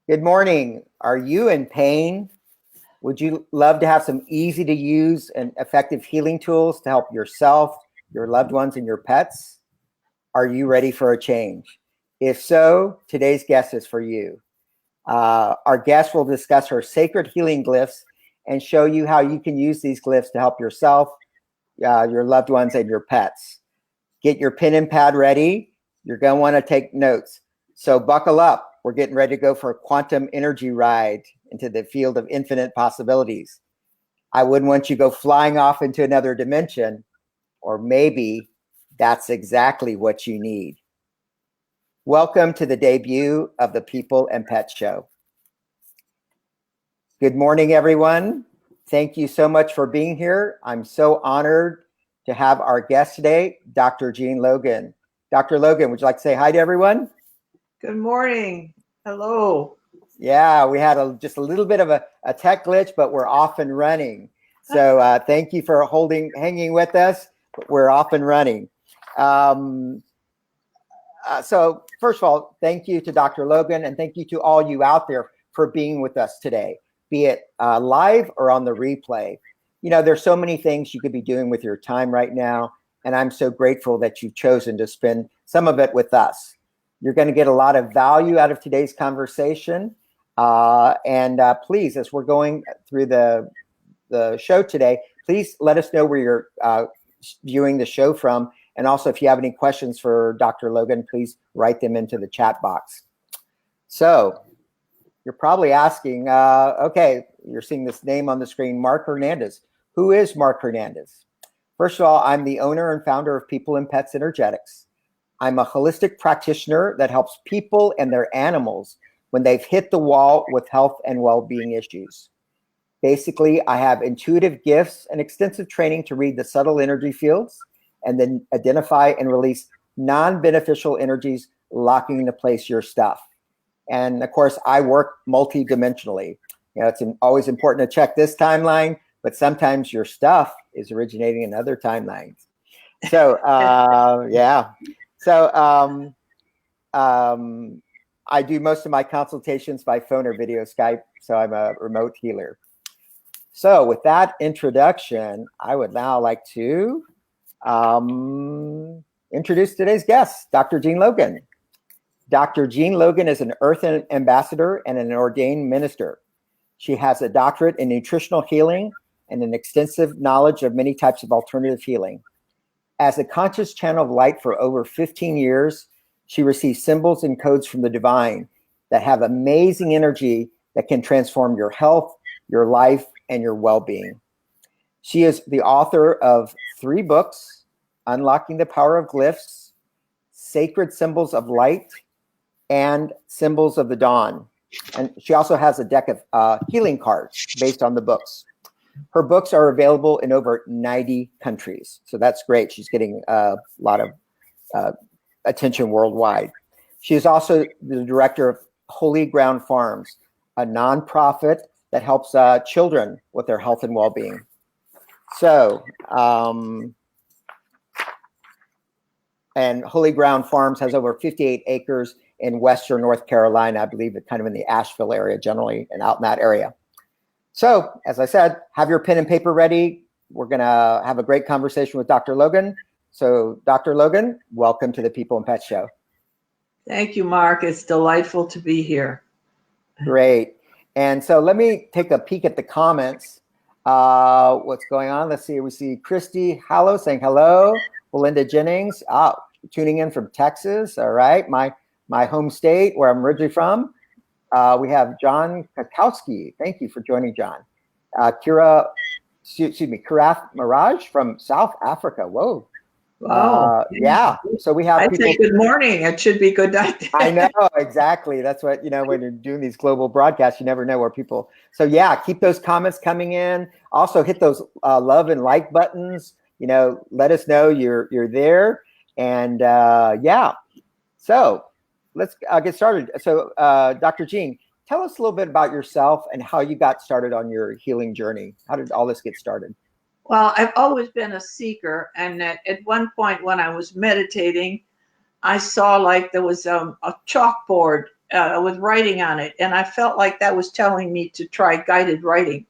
Good morning. Are you in pain? Would you love to have some easy to use and effective healing tools to help yourself, your loved ones, and your pets? Are you ready for a change? If so, today's guest is for you. Our guest will discuss her sacred healing glyphs and show you how you can use these glyphs to help yourself, your loved ones, and your pets. Get your pen and pad ready. You're going to want to take notes. So buckle up. We're getting ready to go for a quantum energy ride into the field of infinite possibilities. I wouldn't want you to go flying off into another dimension, or maybe that's exactly what you need. Welcome to the debut of the People and Pet Show. Good morning, everyone. Thank you so much for being here. I'm so honored to have our guest today, Dr. Jean Logan. Dr. Logan, would you like to say hi to everyone? Good morning. Hello. Yeah, we had just a little bit of a tech glitch, but we're off and running. So thank you for hanging with us. We're off and running. So first of all, thank you to Dr. Logan, and thank you to all you out there for being with us today, be it live or on the replay. You know, there's so many things you could be doing with your time right now, and I'm so grateful that you've chosen to spend some of it with us. You're going to get a lot of value out of today's conversation. Please, as we're going through the show today, please let us know where you're viewing the show from. And also, if you have any questions for Dr. Logan, please write them into the chat box. So you're probably asking, okay, you're seeing this name on the screen, Mark Hernandez. Who is Mark Hernandez? First of all, I'm the owner and founder of People and Pets Energetics. I'm a holistic practitioner that helps people and their animals when they've hit the wall with health and well-being issues. Basically, I have intuitive gifts and extensive training to read the subtle energy fields and then identify and release non-beneficial energies locking into place your stuff. And of course, I work multidimensionally. You know, it's always important to check this timeline, but sometimes your stuff is originating in other timelines. So, yeah. So I do most of my consultations by phone or video Skype, so I'm a remote healer. So with that introduction, I would now like to introduce today's guest, Dr. Jean Logan. Dr. Jean Logan is an Earth ambassador and an ordained minister. She has a doctorate in nutritional healing and an extensive knowledge of many types of alternative healing. As a conscious channel of light for over 15 years, she receives symbols and codes from the divine that have amazing energy that can transform your health, your life, and your well-being. She is the author of 3 books, Unlocking the Power of Glyphs, Sacred Symbols of Light, and Symbols of the Dawn. And she also has a deck of healing cards based on the books. Her books are available in over 90 countries. So that's great. She's getting a lot of attention worldwide. She is also the director of Holy Ground Farms, a nonprofit that helps children with their health and well-being. So, and Holy Ground Farms has over 58 acres in Western North Carolina, I believe, kind of in the Asheville area generally, and out in that area. So, as I said, have your pen and paper ready. We're going to have a great conversation with Dr. Logan. So, Dr. Logan, welcome to the People and Pet Show. Thank you, Mark. It's delightful to be here. Great. And so let me take a peek at the comments. What's going on? Let's see. We see Christy Hallow saying hello. Belinda Jennings, tuning in from Texas. All right. My home state, where I'm originally from. We have John Kakowski. Thank you for joining, John. Karaf Miraj from South Africa. Whoa. Wow. Yeah. So we have people. Say good morning. It should be good night. I know, exactly. That's what, you know, when you're doing these global broadcasts, you never know where people. So yeah, keep those comments coming in. Also hit those love and like buttons. You know, let us know you're there. And yeah. So let's get started. So Dr. Jean, tell us a little bit about yourself and how you got started on your healing journey. How did all this get started? Well, I've always been a seeker. And at one point when I was meditating, I saw like there was a chalkboard with writing on it. And I felt like that was telling me to try guided writing.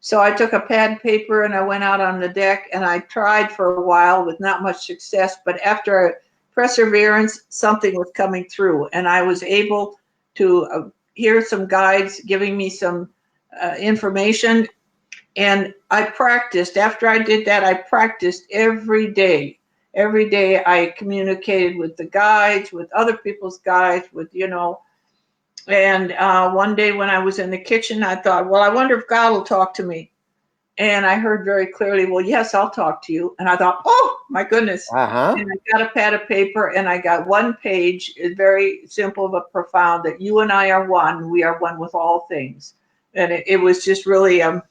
So I took a pad and paper and I went out on the deck and I tried for a while with not much success. But after perseverance, something was coming through, and I was able to hear some guides giving me some information. And I practiced. After I did that, I practiced every day. Every day I communicated with the guides, with other people's guides, with, and one day when I was in the kitchen, I thought, well, I wonder if God will talk to me. And I heard very clearly, well, yes, I'll talk to you. And I thought, oh, my goodness. And I got a pad of paper and I got one page, very simple but profound, that you and I are one. We are one with all things. And it was just really, and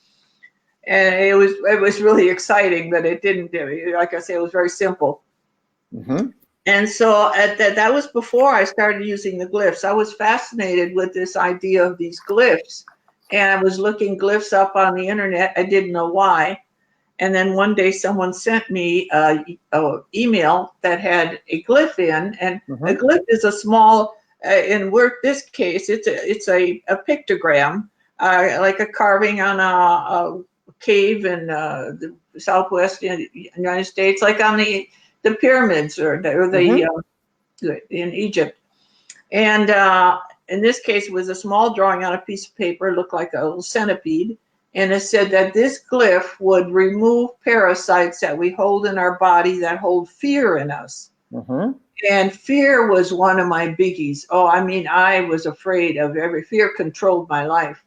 it was really exciting, but it didn't, like I say, it was very simple. And so that was before I started using the glyphs. I was fascinated with this idea of these glyphs, and I was looking glyphs up on the internet. I didn't know why. And then one day someone sent me an email that had a glyph in, and a glyph is a small, in this case, it's a pictogram, like a carving on a cave in the Southwest United States, like on the pyramids or in Egypt. And in this case, it was a small drawing on a piece of paper, looked like a little centipede. And it said that this glyph would remove parasites that we hold in our body that hold fear in us. And fear was one of my biggies. Oh, I mean, I was afraid of fear controlled my life.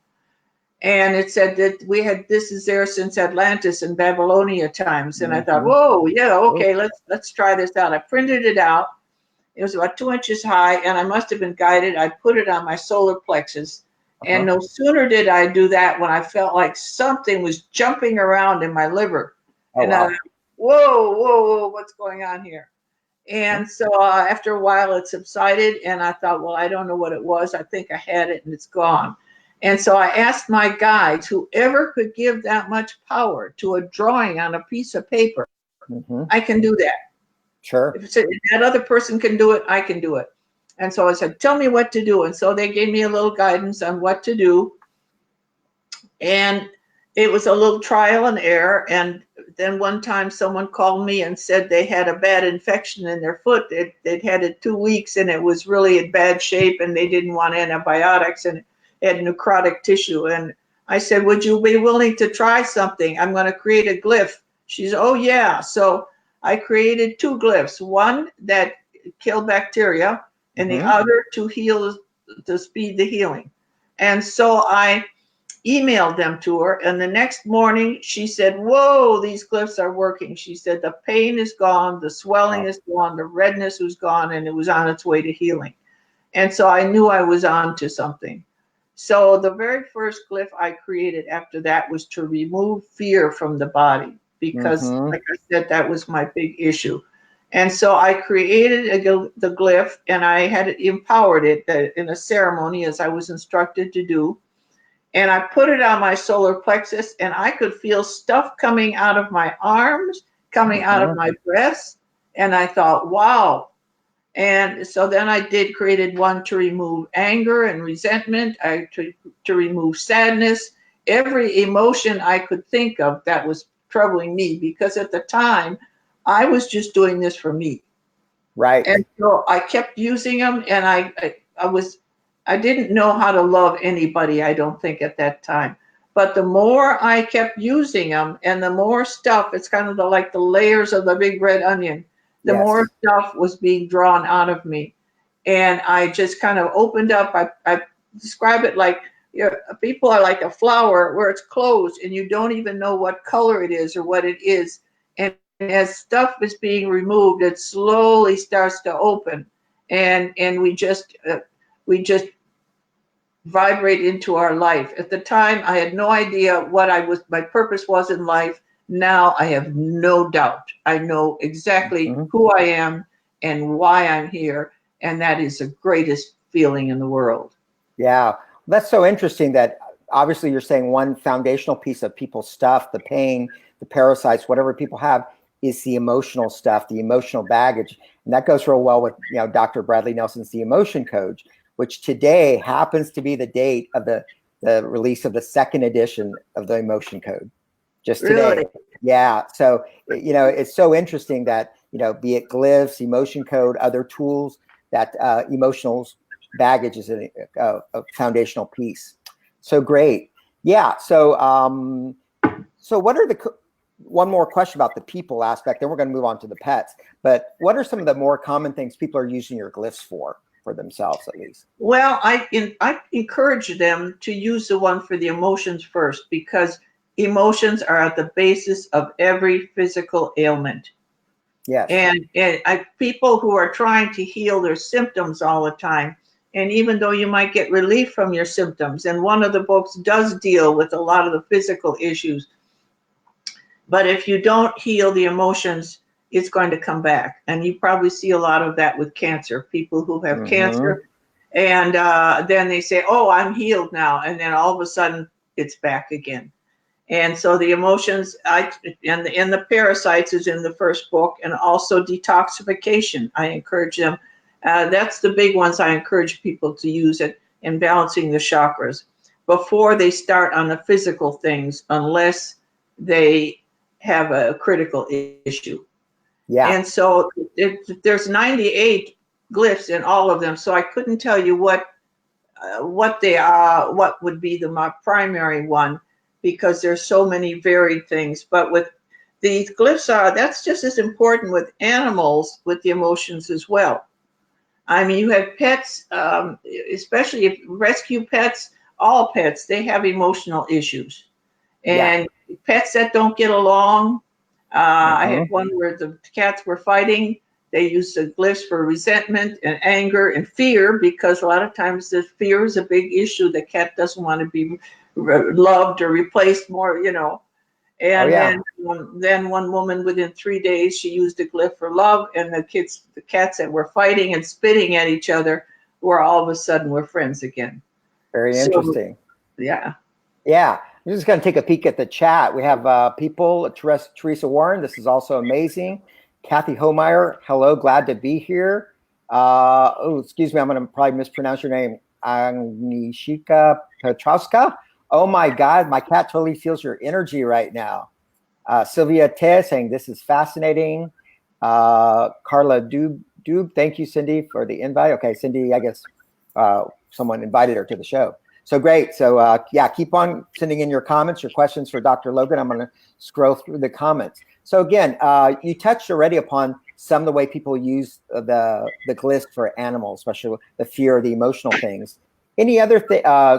And it said that this is there since Atlantis and Babylonia times. And I thought, whoa, yeah, okay, let's try this out. I printed it out. It was about 2 inches high, and I must have been guided. I put it on my solar plexus. And no sooner did I do that when I felt like something was jumping around in my liver. I thought, whoa, what's going on here? And so after a while, it subsided, and I thought, well, I don't know what it was. I think I had it, and it's gone. And so I asked my guides, whoever could give that much power to a drawing on a piece of paper, I can do that. Sure. If that other person can do it, I can do it. And so I said, tell me what to do. And so they gave me a little guidance on what to do. And it was a little trial and error. And then one time someone called me and said they had a bad infection in their foot. They'd had it 2 weeks and it was really in bad shape and they didn't want antibiotics and it had necrotic tissue. And I said, would you be willing to try something? I'm going to create a glyph. She said, oh, yeah. So I created 2 glyphs, one that killed bacteria and the other to speed the healing. And so I emailed them to her, and the next morning she said, whoa, these glyphs are working. She said the pain is gone, the swelling is gone, the redness was gone, and it was on its way to healing. And so I knew I was on to something. So the very first glyph I created after that was to remove fear from the body, because like I said, that was my big issue. And so I created the glyph, and I had empowered it in a ceremony as I was instructed to do. And I put it on my solar plexus, and I could feel stuff coming out of my arms, coming out of my breasts. And I thought, wow. And so then I created one to remove anger and resentment, to remove sadness, every emotion I could think of that was troubling me, because at the time I was just doing this for me. Right. And so I kept using them, and I didn't know how to love anybody, I don't think, at that time. But the more I kept using them, and the more stuff, it's kind of like the layers of the big red onion, the more stuff was being drawn out of me. And I just kind of opened up. I describe it like, people are like a flower where it's closed and you don't even know what color it is or what it is. And as stuff is being removed, it slowly starts to open, and we just vibrate into our life. At the time, I had no idea what my purpose was in life. Now I have no doubt. I know exactly who I am and why I'm here, and that is the greatest feeling in the world. Yeah, that's so interesting that obviously you're saying one foundational piece of people's stuff, the pain, the parasites, whatever people have, is the emotional stuff, the emotional baggage. And that goes real well with, Dr. Bradley Nelson's The Emotion Code, which today happens to be the date of the release of the second edition of the emotion code. Just today. Really? Yeah. So, it's so interesting that, be it glyphs, emotion code, other tools, that emotional baggage is a foundational piece. So great. Yeah. So, so what are one more question about the people aspect, then we're going to move on to the pets. But what are some of the more common things people are using your glyphs for themselves, at least? Well, I encourage them to use the one for the emotions first, because emotions are at the basis of every physical ailment. Yes. And people who are trying to heal their symptoms all the time, and even though you might get relief from your symptoms, and one of the books does deal with a lot of the physical issues, but if you don't heal the emotions, it's going to come back. And you probably see a lot of that with cancer, people who have cancer, and then they say, oh, I'm healed now. And then all of a sudden it's back again. And so the emotions, and the parasites is in the first book, and also detoxification. I encourage them. That's the big ones I encourage people to use it in balancing the chakras before they start on the physical things, unless they have a critical issue. Yeah. And so there's 98 glyphs in all of them. So I couldn't tell you what they are, what would be my primary one, because there's so many varied things. But with these glyphs that's just as important with animals, with the emotions as well. I mean, you have pets, especially if rescue pets, all pets, they have emotional issues. And pets that don't get along, I had one where the cats were fighting. They used the glyphs for resentment and anger and fear, because a lot of times the fear is a big issue. The cat doesn't want to be loved or replaced more, And then one woman, within 3 days, she used a glyph for love, and the cats that were fighting and spitting at each other were all of a sudden were friends again. Very interesting. Yeah. Yeah. I'm just going to take a peek at the chat. We have people, Teresa Warren. This is also amazing. Kathy Homeyer. Hello. Glad to be here. Excuse me. I'm going to probably mispronounce your name. Agnieszka Petrowska. Oh my God. My cat totally feels your energy right now. Sylvia Te saying this is fascinating. Carla Doob. Thank you, Cindy, for the invite. Okay. Cindy, I guess someone invited her to the show. So great. So keep on sending in your comments, your questions for Dr. Logan. I'm going to scroll through the comments. So again, you touched already upon some of the way people use the glyphs for animals, especially the fear, the emotional things. Any other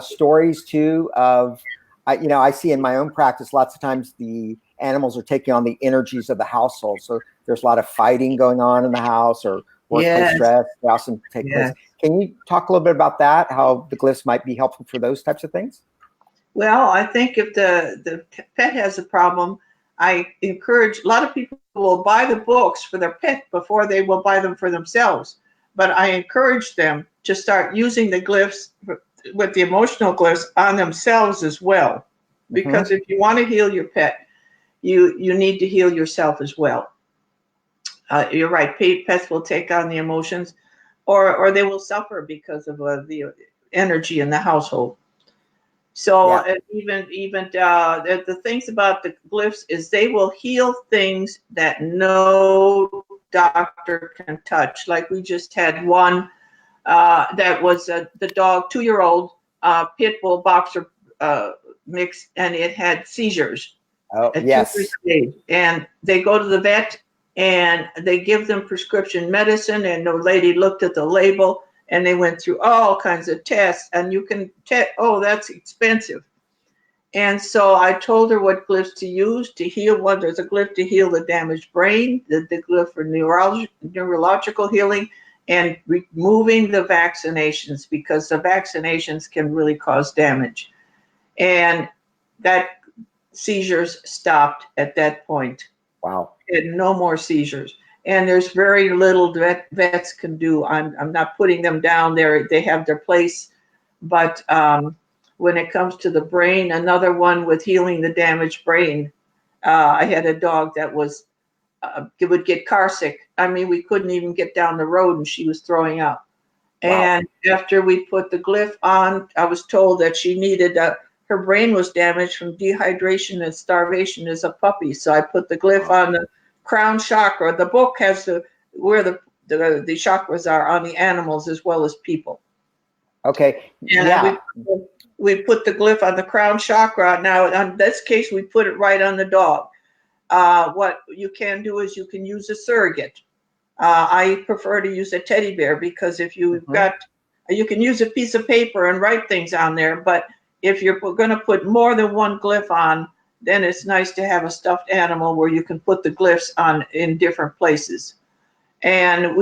stories too of, I see in my own practice, lots of times the animals are taking on the energies of the household. So there's a lot of fighting going on in the house, or workplace stress. They also take place. Can you talk a little bit about that, how the glyphs might be helpful for those types of things? Well, I think if the pet has a problem, I encourage, a lot of people will buy the books for their pet before they will buy them for themselves. But I encourage them to start using the glyphs with the emotional glyphs on themselves as well. Because if you want to heal your pet, you need to heal yourself as well. You're right. Pets will take on the emotions, or they will suffer because of the energy in the household. So even the things about the glyphs is they will heal things that no doctor can touch. Like we just had one that was the dog, 2-year-old pit bull boxer mix, and it had seizures at 2 years of age. And they go to the vet, and they give them prescription medicine, and the lady looked at the label, and they went through all kinds of tests, and you can oh, that's expensive. And so I told her what glyphs to use to heal. One, there's a glyph to heal the damaged brain, the glyph for neurological healing, and removing the vaccinations, because the vaccinations can really cause damage. And that seizures stopped at that point. Wow. And no more seizures. And there's very little vets can do. I'm not putting them down there. They have their place. But when it comes to the brain, another one with healing the damaged brain, I had a dog that was, would get car sick. I mean, we couldn't even get down the road, and she was throwing up. And after we put the glyph on, I was told that she needed her brain was damaged from dehydration and starvation as a puppy. So I put the glyph on the crown chakra. The book has where the chakras are on the animals as well as people. Okay. And yeah. We put the glyph on the crown chakra. Now, in this case, we put it right on the dog. What you can do is you can use a surrogate. I prefer to use a teddy bear because if you've got, you can use a piece of paper and write things on there. But if you're going to put more than one glyph on, then it's nice to have a stuffed animal where you can put the glyphs on in different places. And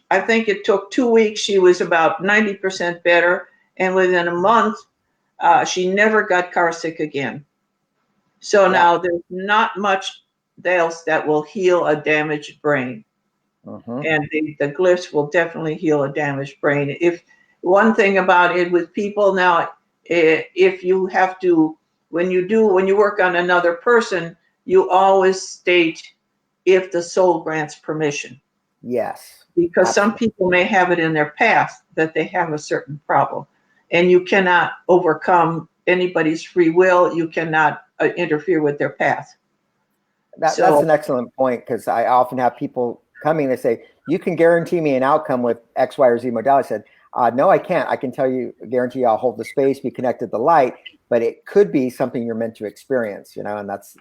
I think it took 2 weeks. She was about 90% better. And within a month, she never got car sick again. So now there's not much else that will heal a damaged brain. And the glyphs will definitely heal a damaged brain. If one thing about it with people now, if you have to, when you work on another person, you always state if the soul grants permission. Yes. Because absolutely. some people may have it in their past that they have a certain problem, and you cannot overcome anybody's free will. You cannot interfere with their path. That's an excellent point, because I often have people coming, they say, you can guarantee me an outcome with X, Y, or Z modality. I said, no, I can't. I can tell you, guarantee I'll hold the space, be connected to the light, but it could be something you're meant to experience, and that's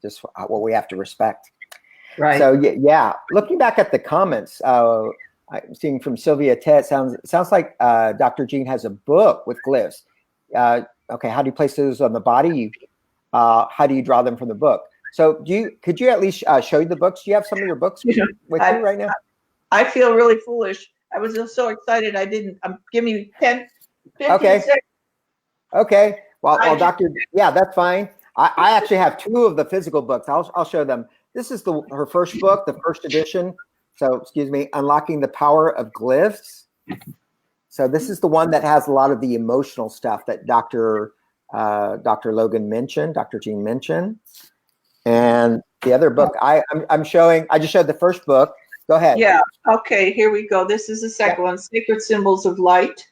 just what we have to respect. Right. So yeah, looking back at the comments, I'm seeing from Sylvia Ted, sounds like Dr. Jean has a book with glyphs. Okay, how do you place those on the body? How do you draw them from the book? So could you at least show you the books? Do you have some of your books with you right now? I feel really foolish. I was just so excited. I didn't. Give me 10, 15 seconds. Okay. Well, Doctor, yeah, that's fine. I actually have 2 of the physical books. I'll show them. This is her first book, the first edition. So, excuse me, Unlocking the Power of Glyphs. So this is the one that has a lot of the emotional stuff that Dr. Logan mentioned, Dr. Jean mentioned. And the other book I'm showing, I just showed the first book. Go ahead. Yeah. Okay, here we go. This is the second one, Sacred Symbols of Light.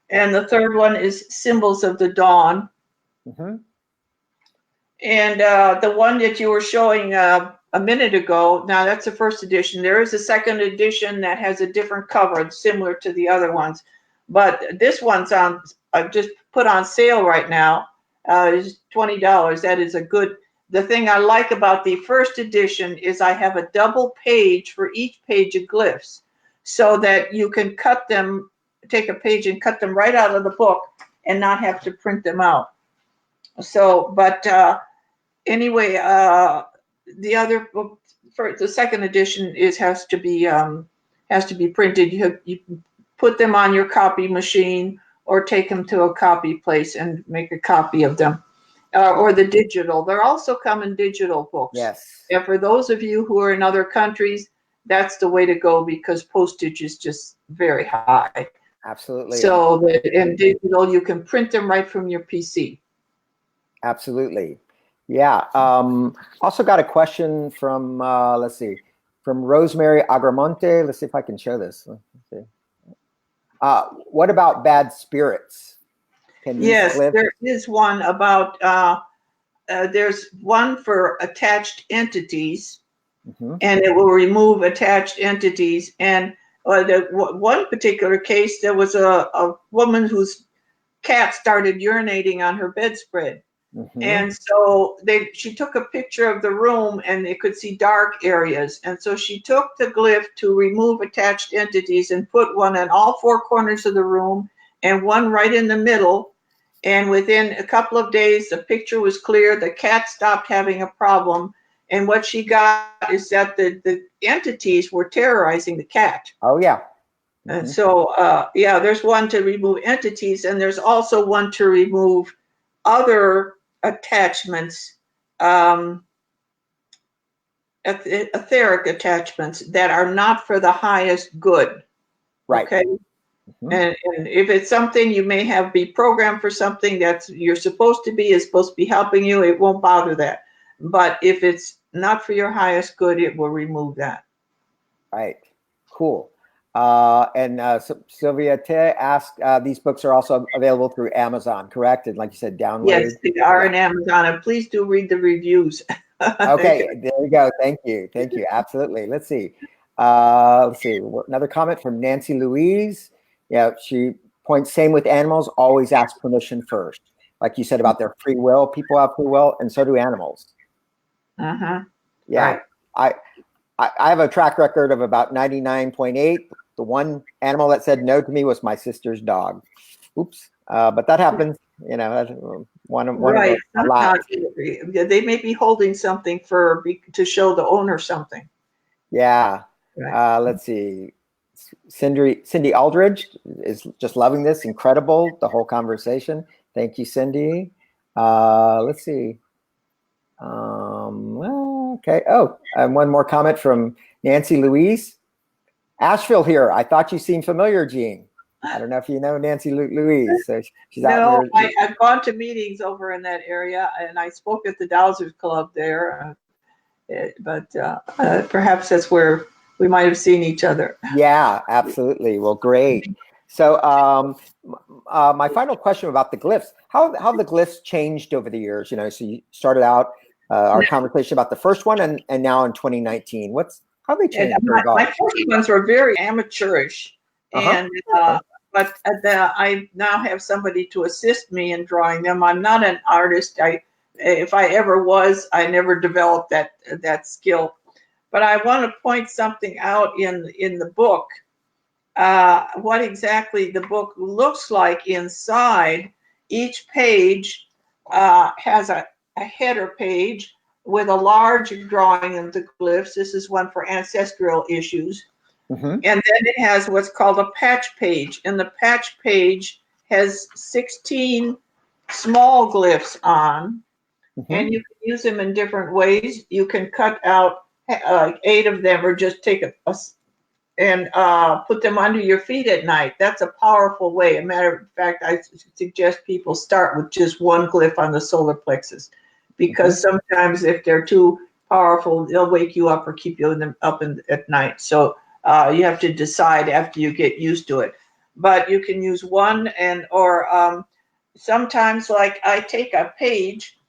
And the third one is Symbols of the Dawn. And the one that you were showing a minute ago, now that's the first edition. There is a second edition that has a different cover, similar to the other ones. But this one's I've just put on sale right now. It's $20. That is a good. The thing I like about the first edition is I have a double page for each page of glyphs, so that you can cut them, take a page and cut them right out of the book and not have to print them out. So, but anyway, the other book for the second edition has to be printed. You put them on your copy machine or take them to a copy place and make a copy of them. Or the digital. They're also come in digital books. Yes. And for those of you who are in other countries, that's the way to go, because postage is just very high. Absolutely. So in digital, you can print them right from your PC. Absolutely. Yeah. Also got a question from, let's see, from Rosemary Agramonte. Let's see if I can show this. Let's see. What about bad spirits? Yes, there is one about, there's one for attached entities, and it will remove attached entities. And one particular case, there was a woman whose cat started urinating on her bedspread. And so she took a picture of the room, and they could see dark areas. And so she took the glyph to remove attached entities and put one in all 4 corners of the room and one right in the middle. And within a couple of days, the picture was clear. The cat stopped having a problem. And what she got is that the entities were terrorizing the cat. Oh, yeah. And so, yeah, there's one to remove entities, and there's also one to remove other attachments, etheric attachments that are not for the highest good. Right. Okay. And if it's something you may have be programmed for something that you're supposed to be, is supposed to be helping you, it won't bother that. But if it's not for your highest good, it will remove that. Right. Cool. Sylvia T asked, these books are also available through Amazon, correct? And like you said, download. Yes, they are on Amazon. And please do read the reviews. Okay, there you go. Thank you. Thank you. Absolutely. Let's see. Another comment from Nancy Louise. Yeah, she points, same with animals, always ask permission first. Like you said about their free will, people have free will, and so do animals. Uh-huh. Yeah. Right. I have a track record of about 99.8. The one animal that said no to me was my sister's dog. Oops. But that happens, you know, one right. of a lot. They may be holding something to show the owner something. Yeah. Right. Let's see. Cindy Aldridge is just loving this. Incredible, the whole conversation. Thank you, Cindy. Let's see. Okay. Oh, and one more comment from Nancy Louise. Asheville here. I thought you seemed familiar, Jean. I don't know if you know Nancy Louise. So she's out there. I've gone to meetings over in that area, and I spoke at the Dowsers Club there. But perhaps that's where we might have seen each other. Yeah, absolutely. Well, great. So my final question about the glyphs, how the glyphs changed over the years, you know, so you started out our conversation about the first one and now in 2019, how they changed? My first ones were very amateurish, and but I now have somebody to assist me in drawing them. I'm not an artist. If I ever was, I never developed that skill. But I want to point something out in the book. What exactly the book looks like inside. Each page has a header page with a large drawing of the glyphs. This is one for ancestral issues. Mm-hmm. And then it has what's called a patch page. And the patch page has 16 small glyphs on. Mm-hmm. And you can use them in different ways. You can cut out 8 of them or just take and put them under your feet at night. That's a powerful way. As a matter of fact, I suggest people start with just one glyph on the solar plexus, because mm-hmm. sometimes if they're too powerful, they'll wake you up or keep you up at night. So you have to decide after you get used to it. But you can use one or sometimes, like, I take a page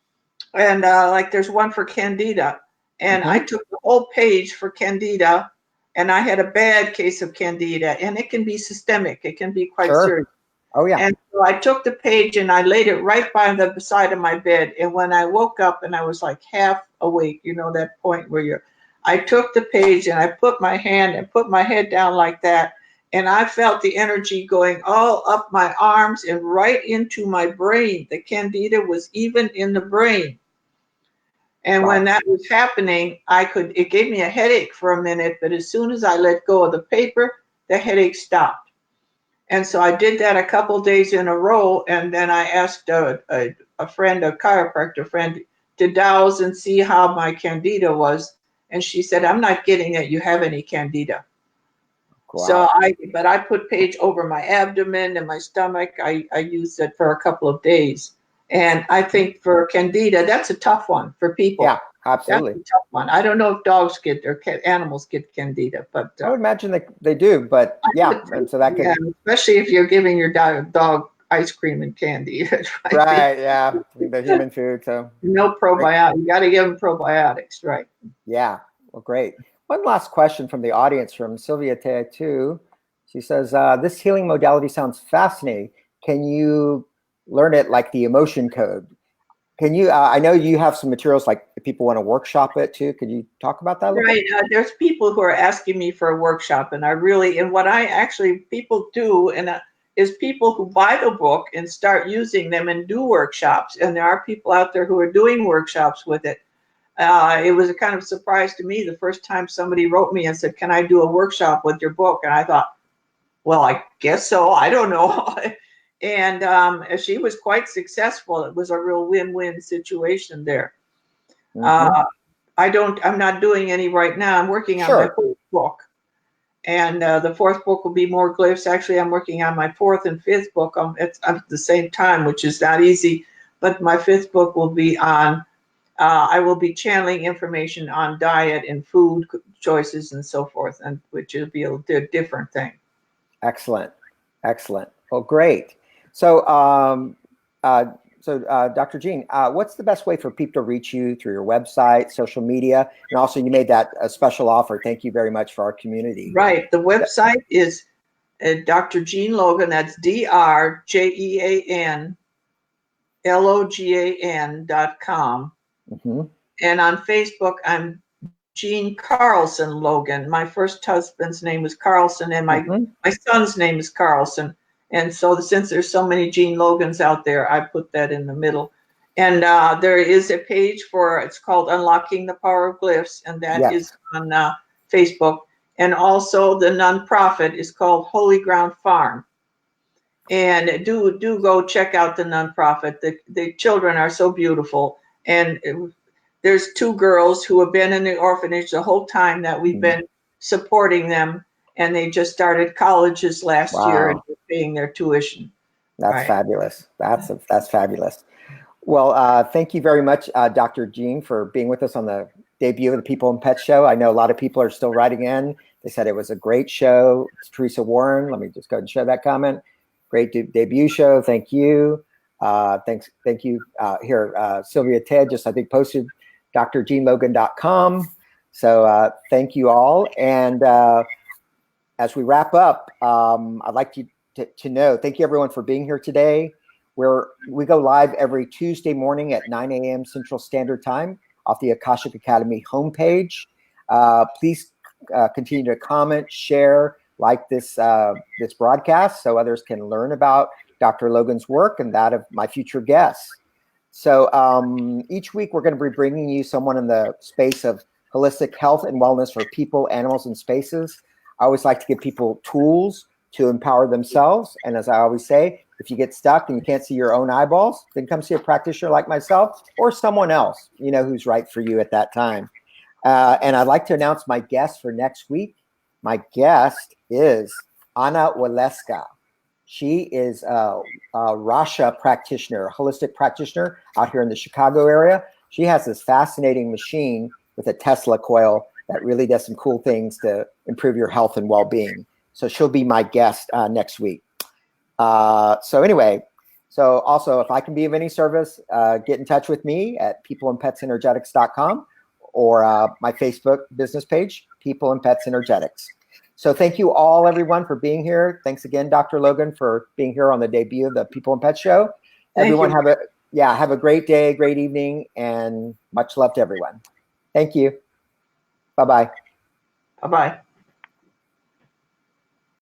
and like there's one for Candida, and mm-hmm. I took the whole page for Candida. And I had a bad case of Candida, and it can be systemic. It can be quite serious. Oh, yeah. And so I took the page and I laid it right by the side of my bed. And when I woke up and I was like half awake, you know, that point where I took the page and I put my hand and put my head down like that. And I felt the energy going all up my arms and right into my brain. The Candida was even in the brain. And wow. When that was happening, it gave me a headache for a minute, but as soon as I let go of the paper, the headache stopped. And so I did that a couple of days in a row. And then I asked a friend, a chiropractor friend, to dowse and see how my Candida was. And she said, I'm not getting that you have any Candida. Wow. So I put page over my abdomen and my stomach. I used it for a couple of days. And I think for Candida, that's a tough one for people. Yeah, absolutely. That's a tough one. I don't know if dogs get or animals get Candida, but I would imagine that they do. But yeah, and so that could, especially if you're giving your dog ice cream and candy. Right. Yeah, the human food. So no probiotics. You got to give them probiotics, right? Yeah. Well, great. One last question from the audience from Sylvia too. She says, "This healing modality sounds fascinating. Can you learn it like the emotion code? Can you, I know you have some materials, like if people want to workshop it too. Could you talk about that a little bit? There's people who are asking me for a workshop, and what people do, is people who buy the book and start using them and do workshops. And there are people out there who are doing workshops with it. It was a kind of surprise to me the first time somebody wrote me and said, can I do a workshop with your book? And I thought, well, I guess so. I don't know. And she was quite successful. It was a real win-win situation there. Mm-hmm. I'm not doing any right now. I'm working on my fourth book. And the fourth book will be more glyphs. Actually, I'm working on my fourth and fifth book at the same time, which is not easy. But my fifth book will be on, I will be channeling information on diet and food, choices and so forth, and which will be a different thing. Excellent. Excellent. Well, great. So, Dr. Jean, what's the best way for people to reach you through your website, social media? And also you made that a special offer. Thank you very much for our community. Right. The website is Dr. Jean Logan. That's DrJeanLogan.com. Mm-hmm. And on Facebook, I'm Jean Carlson Logan. My first husband's name was Carlson, and my son's name is Carlson. And so since there's so many Jean Logans out there, I put that in the middle. And there is a page it's called Unlocking the Power of Glyphs, and that is on Facebook. And also the nonprofit is called Holy Ground Farm. And do go check out the nonprofit. The children are so beautiful. And there's 2 girls who have been in the orphanage the whole time that we've been supporting them. And they just started colleges last year and paying their tuition. That's fabulous. That's fabulous. Well, thank you very much, Dr. Jean, for being with us on the debut of the People and Pets show. I know a lot of people are still writing in. They said it was a great show. It's Teresa Warren. Let me just go ahead and share that comment. Great debut show. Thank you. Thank you. Here, Sylvia Ted just, I think, posted drjeanlogan.com. So thank you all. And as we wrap up, I'd like to know, thank you everyone for being here today. We go live every Tuesday morning at 9 a.m. Central Standard Time off the Akashic Academy homepage. Please continue to comment, share, like this broadcast so others can learn about Dr. Logan's work and that of my future guests. So each week we're going to be bringing you someone in the space of holistic health and wellness for people, animals, and spaces. I always like to give people tools to empower themselves. And as I always say, if you get stuck and you can't see your own eyeballs, then come see a practitioner like myself or someone else, who's right for you at that time. And I'd like to announce my guest for next week. My guest is Anna Waleska. She is a Rasha practitioner, a holistic practitioner out here in the Chicago area. She has this fascinating machine with a Tesla coil that really does some cool things to improve your health and well-being. So she'll be my guest next week. So also if I can be of any service, get in touch with me at peopleandpetsenergetics.com or my Facebook business page, People and Pets Energetics. So thank you all, everyone, for being here. Thanks again, Dr. Logan, for being here on the debut of the People and Pets show. Everyone have a great day, great evening, and much love to everyone. Thank you. Bye-bye. Bye-bye.